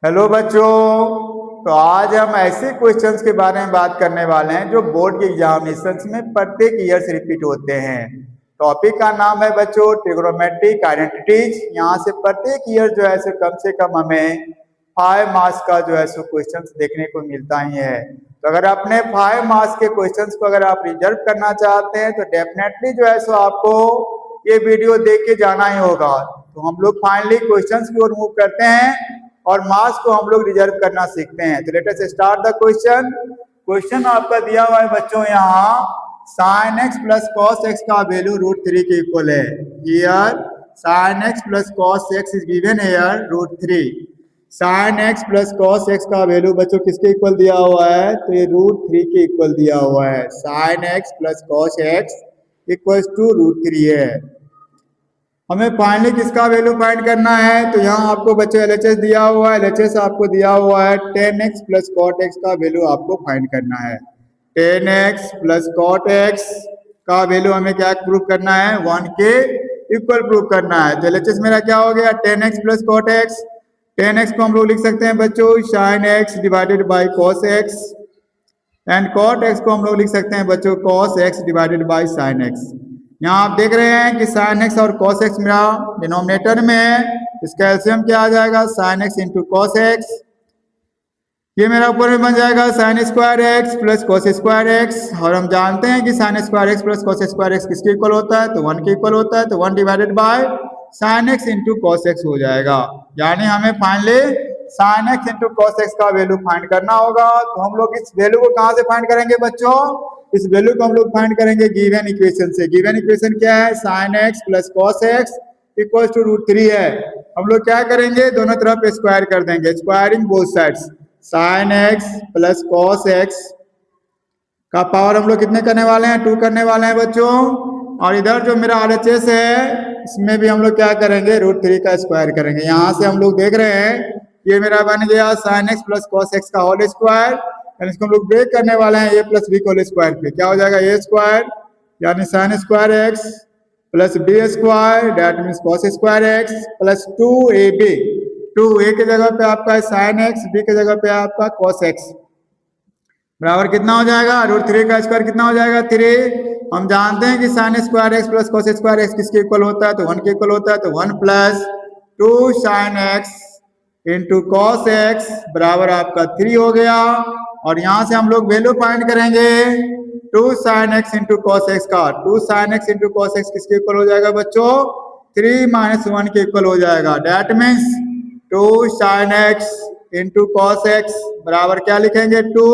Hello बच्चों। तो आज हम ऐसे क्वेश्चंस के बारे में बात करने वाले हैं जो बोर्ड के एग्जामिनेशंस में प्रत्येक ईयर से रिपीट होते हैं। टॉपिक का नाम है बच्चों ट्रिग्नोमेट्रिक आइडेंटिटीज। यहाँ से प्रत्येक ईयर जो है कम से कम हमें 5 मार्क्स का जो है क्वेश्चंस देखने को मिलता ही है। तो अगर अपने 5 मार्क्स के क्वेश्चंस को अगर आप रिजर्व करना चाहते हैं तो डेफिनेटली जो है आपको ये वीडियो देख के जाना ही होगा। तो हम लोग फाइनली क्वेश्चंस की ओर मूव करते हैं और मार्क्स को हम लोग रिजर्व करना सीखते हैं। तो let us start the question. Question आपका दिया हुआ है बच्चों यहाँ sin x plus cos x का वैल्यू √3 के इक्वल है। Here sin x plus cos x is given here √3। sin x plus cos x का वैल्यू बच्चों किसके इक्वल दिया हुआ है? तो ये √3 के इक्वल दिया हुआ है। sin x plus cos x equals to √3 है। हमें फाइनली किसका वैल्यू फाइंड करना है? तो यहाँ आपको बच्चों एलएचएस दिया हुआ है। एलएचएस आपको दिया हुआ है 10x प्लस कॉट एक्स का वैल्यू आपको फाइंड करना है। 10x प्लस कॉट एक्स का वैल्यू हमें क्या प्रूव करना है? 1 के इक्वल प्रूव करना है। तो एलएचएस मेरा क्या हो गया? 10x plus cot x. 10x को हम लोग लिख सकते हैं बच्चों sine x divided by cos x, and cot x को हम लोग लिख सकते हैं बच्चों cos x divided by sine x. यहाँ आप देख रहे हैं कि साइन एक्स और कॉस एक्स मेरा डिनोमिनेटर में है। इसका एलसीएम क्या आ जाएगा? Sine x into cos x. ये मेरा ऊपर में बन जाएगा sine square x plus cos square x. और हम जानते हैं कि sign square x plus cos square x किसके इक्वल होता है? तो 1 के इक्वल होता है। तो 1 divided by sine x into cos x हो जाएगा। यानी हमें finally sign x into cos x का वैल्यू फाइंड करना होगा। तो हम लोग इस वैल्यू को कहाँ से फाइंड करेंगे बच्चों? इस वैल्यू को हम लोग फाइंड करेंगे गिवन इक्वेशन से। गिवन इक्वेशन क्या है? Sine x plus cos x equal to √3 है। हम लोग क्या करेंगे? दोनों तरफ स्क्वायर कर देंगे, squaring both sides. Sign x plus cos x का पावर हम लोग कितने करने वाले हैं? 2 करने वाले हैं बच्चों। और इधर जो मेरा RHS है इसमें भी हम लोग क्या करेंगे? √3 का स्क्वायर करेंगे। यहाँ से हम लोग देख रहे हैं ये मेरा बन गया sine x plus cos x का होल स्क्वायर, और इसको हम लोग ब्रेक करने वाले हैं a plus b whole square पे। क्या हो जाएगा? a स्क्वायर यानी sine square x plus b square that means cos square x plus 2ab। 2a के जगह पे आपका है साइन एक्स, b के जगह पे आपका कॉस एक्स, बराबर कितना हो जाएगा? √3 का स्क्वायर कितना हो जाएगा? 3। हम जानते हैं कि sign square x plus cos square x किसके इक्वल होता है? तो 1 के इक्वल होता है। तो 1 plus 2 sign x into cos x बराबर आपका 3 हो गया। और यहाँ से हम लोग वैल्यू फाइंड करेंगे 2 sign x into cos x का। 2 sign x into cos x किसके इक्वल हो जाएगा बच्चों? 3 माइनस 1 के इक्वल हो जाएगा। That means 2 sign x into cos x बराबर क्या लिखेंगे? 2।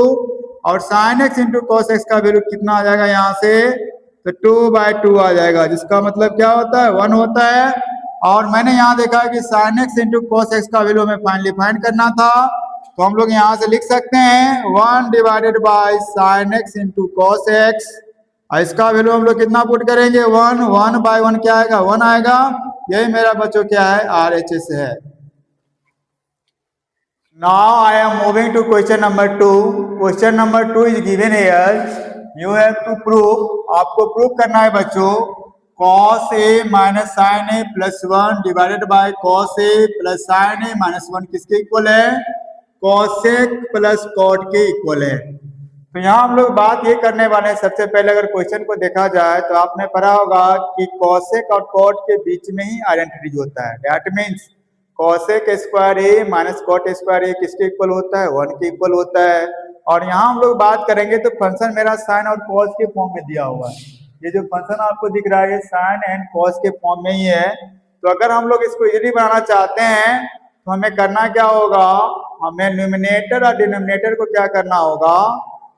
और sign x into cos x का वैल्यू कितना आ जाएगा यहाँ से? तो 2/2 आ जाएगा, जिसका मतलब क्या होता है? 1 होता है। और मैंने यहाँ देखा है कि sine x into cos x का वैल्यू हमें फाइनली फाइंड करना था। तो हम लोग यहाँ से लिख सकते हैं 1 divided by sine x into cos x. और इसका वैल्यू हम लोग कितना पुट करेंगे? 1। 1/1 क्या आएगा? 1 आएगा। यही मेरा बच्चों क्या है? RHS है। Now I am moving to question number 2. Question number 2 is given here. You have to prove, आपको प्रूव करना है बच्चों, cos a minus sine a plus 1 divided by cos a plus sine a minus 1 किसके equal है? cosec plus cot के इक्वल है। तो यहाँ हम लोग बात ये करने वाले हैं, सबसे पहले अगर क्वेश्चन को देखा जाए तो आपने पढ़ा होगा कि cosec और cot के बीच में ही आइडेंटिटी होता है। That means cosec square a minus cot square a किसके इक्वल होता है? 1 के इक्वल होता है। और यहाँ हम लोग बात करेंगे तो फंक्शन मेरा साइन और कॉस के फॉर्म में दिया हुआ है। ये जो फंक्शन आपको दिख रहा है ये साइन एंड कॉस के फॉर्म में ही है। तो अगर हम लोग इसको इजीली बनाना चाहते हैं तो हमें करना क्या होगा? हमें न्यूमिनेटर और डिनोमिनेटर को क्या करना होगा?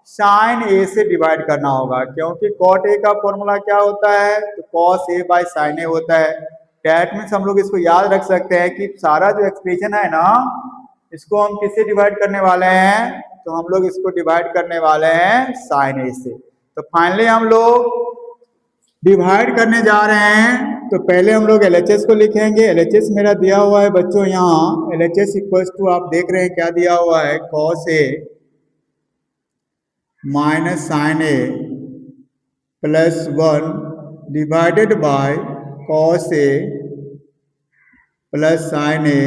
साइन ए से डिवाइड करना होगा, क्योंकि कॉट ए का फॉर्मूला क्या होता है? तो कॉस ए बाई साइन ए होता है। डेट मीन्स हम लोग इसको याद रख सकते हैं कि सारा जो एक्सप्रेशन है ना इसको हम किससे डिवाइड करने वाले हैं? तो हम लोग इसको डिवाइड करने वाले हैं साइन ए से। तो फाइनली हम लोग डिवाइड करने जा रहे हैं। तो पहले हम लोग एलएचएस को लिखेंगे। एलएचएस मेरा दिया हुआ है बच्चों यहाँ एलएचएस इक्वल्स टू, आप देख रहे हैं क्या दिया हुआ है? Cos A minus sine A plus 1 divided by cos A plus sine A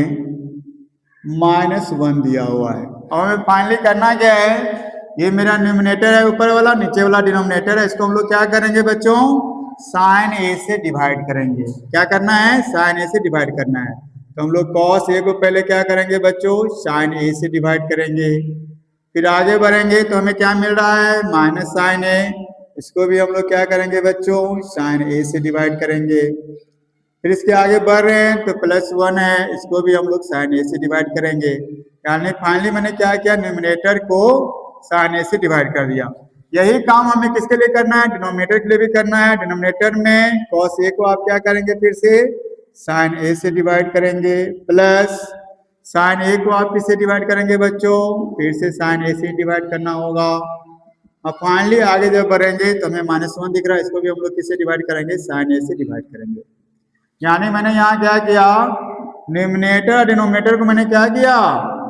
-1 दिया हुआ है। और हमें फाइनली करना क्या है, ये मेरा न्यूमरेटर है ऊपर वाला, नीचे वाला डिनोमिनेटर है, इसको हम लोग क्या करेंगे बच्चों, साइन ए से डिवाइड करेंगे। क्या करना है, साइन ए से डिवाइड करना है। तो हम लोग कॉस ए को पहले क्या करेंगे बच्चों, साइन ए से डिवाइड करेंगे। फिर आगे बढ़ेंगे तो हमें क्या मिल रहा है, माइनस साइन ए, इसको भी हम लोग क्या करेंगे बच्चों, साइन ए से डिवाइड करेंगे। फिर इसके आगे बढ़ रहे हैं तो +1 है, इसको भी हम लोग साइन ए से डिवाइड करेंगे। यानी फाइनली मैंने क्या किया, न्यूमरेटर को साइन ए से डिवाइड कर दिया। यही काम हमें किसके लिए करना है, डिनोमिनेटर के लिए भी करना है। डिनोमिनेटर में कॉस ए को आप क्या करेंगे, फिर से साइन ए से डिवाइड करेंगे, प्लस साइन ए को आप किससे डिवाइड करेंगे बच्चों, फिर से साइन ए से डिवाइड करना होगा। अब फाइनली आगे जब बढ़ेंगे तो हमें -1 दिख रहा है, इसको भी हम लोग किससे डिवाइड करेंगे, साइन ए से डिवाइड करेंगे। यानी मैंने यहाँ क्या किया, न्यूमरेटर डिनोमिनेटर को मैंने क्या किया,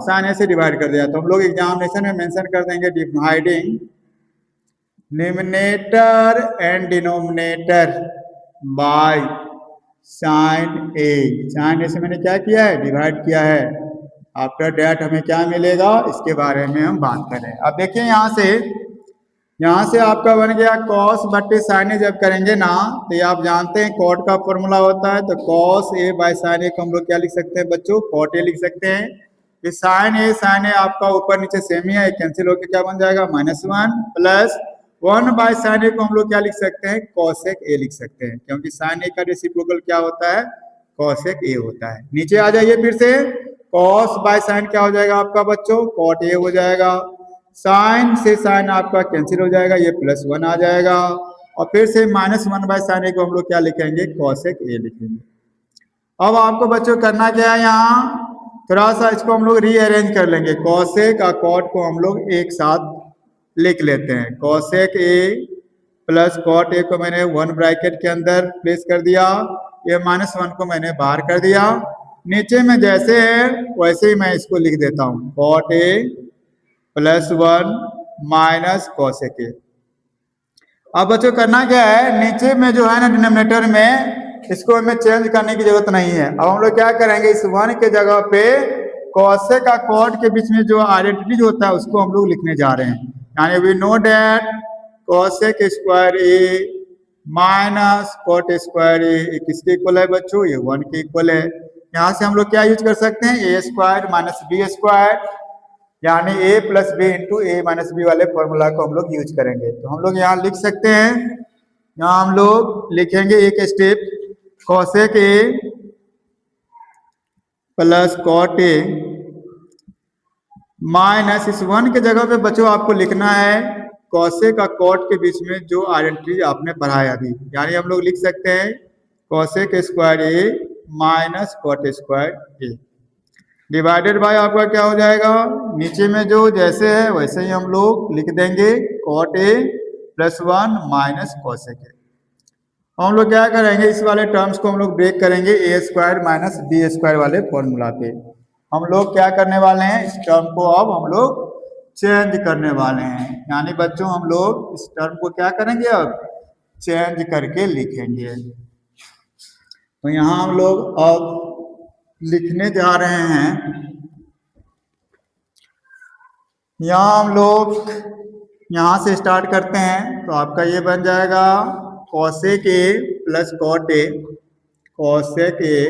साइन ए से डिवाइड कर दिया। तो हम लोग एग्जामिनेशन में मेंशन कर देंगे, dividing numerator and denominator by sine A. Sine A से मैंने क्या किया है, डिवाइड किया है। आफ्टर दैट हमें क्या मिलेगा, इसके बारे में हम बात करें। अब देखिए यहाँ से आपका बन गया कॉस बट्टे साइन ए। जब करेंगे ना तो ये आप जानते हैं कॉट का फॉर्मूला होता है, तो कॉस ए बाय साइन ए को हम लोग क्या लिख सकते हैं बच्चों, कॉट ए लिख सकते हैं। ये साइन ए आपका ऊपर नीचे सेम ही है, कैंसिल होकर क्या बन जाएगा, -1 प्लस 1 बाय साइन ए को हम लोग क्या लिख सकते हैं, कॉसेक ए लिख सकते हैं, क्योंकि साइन ए का रेसिप्रोकल क्या होता है, कॉसेक ए होता है। नीचे आ जाइए फिर से, कॉस बाय साइन क्या हो जाएगा आपका बच्चों, कॉट ए हो जाएगा। साइन से साइन आपका कैंसिल हो जाएगा, ये +1 आ जाएगा। और फिर से -1 बाय साइन ए को हम लोग क्या लिखेंगे, कॉसेक ए लिखेंगे। अब आपको बच्चों करना क्या है, यहाँ थोड़ा सा इसको हम लोग रीअरेंज कर लेंगे। कॉसेक और कॉट को हम लोग एक साथ लिख लेते हैं। Cosec A plus cot A को मैंने 1 ब्रैकेट के अंदर प्लेस कर दिया, ये -1 को मैंने बाहर कर दिया। नीचे में जैसे है वैसे ही मैं इसको लिख देता हूँ, cot A +1 minus cosec A. अब बच्चों करना क्या है, नीचे में जो है ना डिनोमिनेटर में, इसको हमें चेंज करने की जरूरत नहीं है। अब हम लोग क्या करेंगे, इस 1 के जगह पे कॉसेक का कॉट के बीच में जो आइडेंटिटी होता है उसको हम लोग लिखने जा रहे हैं। यानी we know that cosec square A minus cot square A किसके इक्वल है बच्चों, ये 1 के इक्वल है। यहाँ से हम लोग क्या यूज कर सकते हैं, a² माइनस b², यानी a + b into a - b वाले फॉर्मूला को हम लोग यूज करेंगे। तो हम लोग यहाँ लिख सकते हैं, यहाँ हम लोग लिखेंगे एक step, cosec A plus cot A minus, इस 1 के जगह पे बच्चों आपको लिखना है कॉसेक का कॉट के बीच में जो आइडेंटिटी आपने पढ़ाया अभी। यानी हम लोग लिख सकते हैं cosec square A minus cot square A divided by आपका क्या हो जाएगा, नीचे में जो जैसे है वैसे ही हम लोग लिख देंगे, cot A +1 minus cosec A. हम लोग क्या करेंगे, इस वाले टर्म्स को हम लोग ब्रेक करेंगे, a² माइनस b² वाले फॉर्मूला पे। हम लोग क्या करने वाले हैं, इस टर्म को अब हम लोग चेंज करने वाले हैं। यानी बच्चों हम लोग इस टर्म को क्या करेंगे, अब चेंज करके लिखेंगे। तो यहाँ हम लोग अब लिखने जा रहे हैं, यहाँ हम लोग यहाँ से स्टार्ट करते हैं। तो आपका ये बन जाएगा cosec A plus cot A, cosec A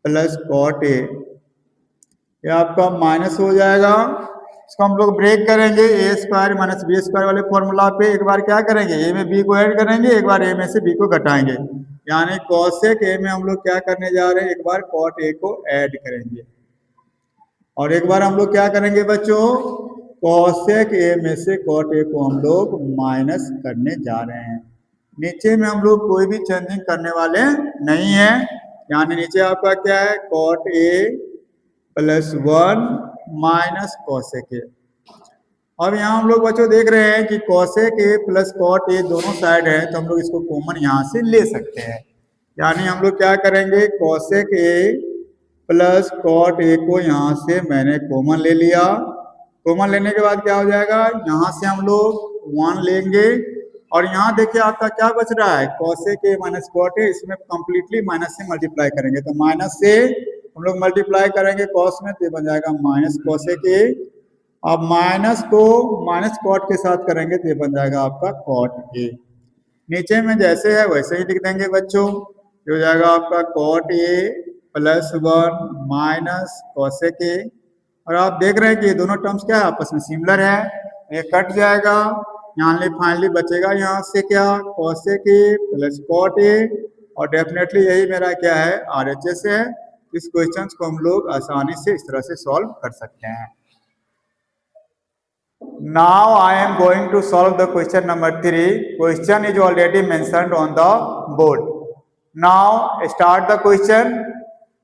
plus cot A, ये आपका माइनस हो जाएगा। इसको हम लोग ब्रेक करेंगे, a² माइनस b² वाले फॉर्मूला पे। एक बार क्या करेंगे, a में b को ऐड करेंगे, एक बार a में से b को घटाएंगे। यानी कॉसेक ए में हम लोग क्या करने जा रहे हैं, एक बार कॉट ए को ऐड करेंगे और एक बार हम लोग क्या करेंगे बच्चों, कॉसेक ए में से कॉट ए को हम लोग माइनस करने जा रहे हैं। नीचे में हम लोग कोई भी चेंजिंग करने वाले नहीं है। यानी नीचे आपका क्या है, cot A +1 minus cosec A. अब यहाँ हम लोग बच्चों देख रहे हैं कि cosec A plus cot A दोनों साइड है, तो हम लोग इसको कॉमन यहाँ से ले सकते हैं। यानी हम लोग क्या करेंगे, cosec A plus cot A को यहाँ से मैंने कॉमन ले लिया। कॉमन लेने के बाद क्या हो जाएगा, यहाँ से हम लोग 1 लेंगे और यहाँ देखिए आपका क्या बच रहा है, cosec A minus cot A, इसमें कंप्लीटली माइनस से मल्टीप्लाई करेंगे। तो माइनस से हम लोग मल्टीप्लाई करेंगे कॉस में तो ये बन जाएगा माइनस कॉसेक ए। अब माइनस को माइनस कॉट के साथ करेंगे तो ये बन जाएगा आपका कॉट ए। नीचे में जैसे है वैसे ही लिख देंगे बच्चों, ये हो जाएगा आपका cot A plus 1 minus cosec A. और आप देख रहे हैं कि ये दोनों टर्म्स क्या है, आपस में सिमिलर है, ये कट जाएगा, यहाँ फाइनली बचेगा यहाँ से क्या cosec A plus cot A. और डेफिनेटली यही मेरा क्या है RHS है। इस क्वेश्चन को हम लोग आसानी से इस तरह से सॉल्व कर सकते हैं। Now I am going to solve the question number 3. Question is already mentioned on the board. Now start the question.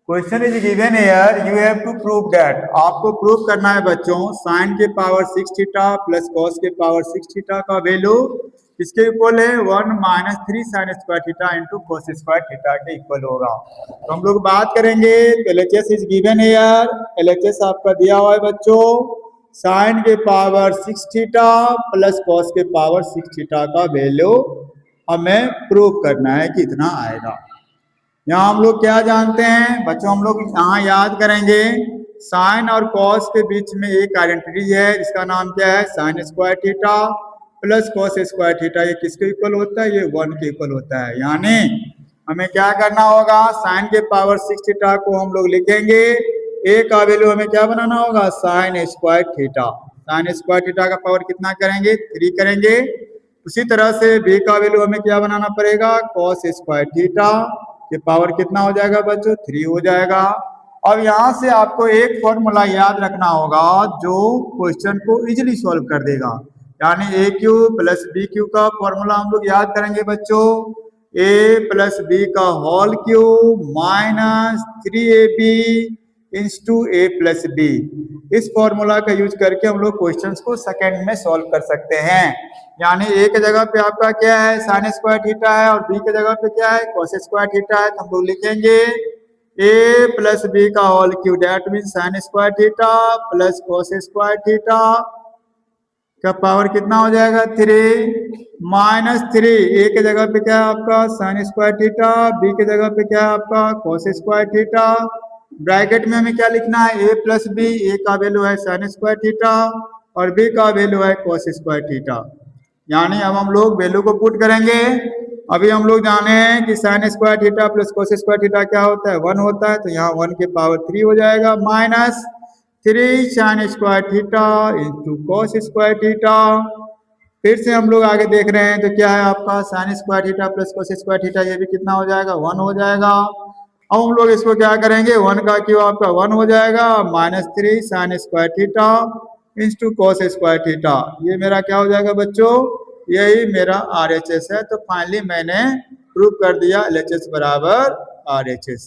Question is given here. You have to prove that. आपको प्रूव करना है बच्चों sin के power 6 theta plus cos के power 6 theta का value इसके equal है 1 minus 3 sign square theta into cos square theta के इक्वल होगा। तो हम लोग बात करेंगे तो LHS is given here. LHS आपका दिया हुआ है बच्चों साइन के पावर 6 थीटा प्लस कॉस के पावर 6 थीटा का वैल्यू हमें प्रूव करना है कि इतना आएगा। यहाँ हम लोग क्या जानते हैं बच्चों, हम लोग यहाँ याद करेंगे साइन और कॉस के बीच में एक आइडेंटिटी है जिसका नाम क्या है sign square theta plus cos square theta. ये किसके इक्वल होता है, ये 1 के इक्वल होता है। यानी हमें क्या करना होगा साइन के पावर 6 थीटा को हम लोग लिखेंगे, ए का वैल्यू हमें क्या बनाना होगा sign square theta. Sign square theta का पावर कितना करेंगे 3 करेंगे। उसी तरह से बी का वैल्यू हमें क्या बनाना पड़ेगा कॉस स्क्वायर थीटा के पावर कितना हो जाएगा बच्चों 3 हो जाएगा। अब यहाँ से आपको एक फॉर्मूला याद रखना होगा जो क्वेश्चन को इजीली सॉल्व कर देगा। यानी A cube plus B cube का फॉर्मूला हम लोग याद करेंगे बच्चों, ए प्लस बी का whole cube minus 3ab into A plus B. इस फॉर्मूला का यूज करके हम लोग क्वेश्चंस को सेकंड में सॉल्व कर सकते हैं। यानी ए के जगह पे आपका क्या है साइन स्क्वायर थीटा है और बी के जगह पे क्या है कॉस स्क्वायर थीटा है। तो हम लोग लिखेंगे ए प्लस बी का whole cube that mean sine square theta plus cos square theta का पावर कितना हो जाएगा 3 माइनस 3। ए के जगह पे क्या है आपका साइन स्क्वायर थीटा, बी के जगह पे क्या है आपका कॉस स्क्वायर थीटा। ब्रैकेट में हमें क्या लिखना है ए प्लस बी, ए का वैल्यू है साइन स्क्वायर थीटा और बी का वैल्यू है कॉस स्क्वायर थीटा। यानी अब हम लोग वैल्यू को पुट करेंगे। अभी हम लोग जाने हैं कि sign square theta plus cos square theta क्या होता है 1 होता है। तो यहाँ 1 के पावर 3 हो जाएगा minus 3 sign square theta into cos square theta. फिर से हम लोग आगे देख रहे हैं तो क्या है आपका sign square theta plus cos square theta, ये भी कितना हो जाएगा 1 हो जाएगा। अब हम लोग इसको क्या करेंगे 1 का क्यू आपका 1 हो जाएगा minus 3 sign square theta into cos square theta. ये मेरा क्या हो जाएगा बच्चों, यही मेरा RHS है। तो फाइनली मैंने प्रूव कर दिया LHS बराबर RHS।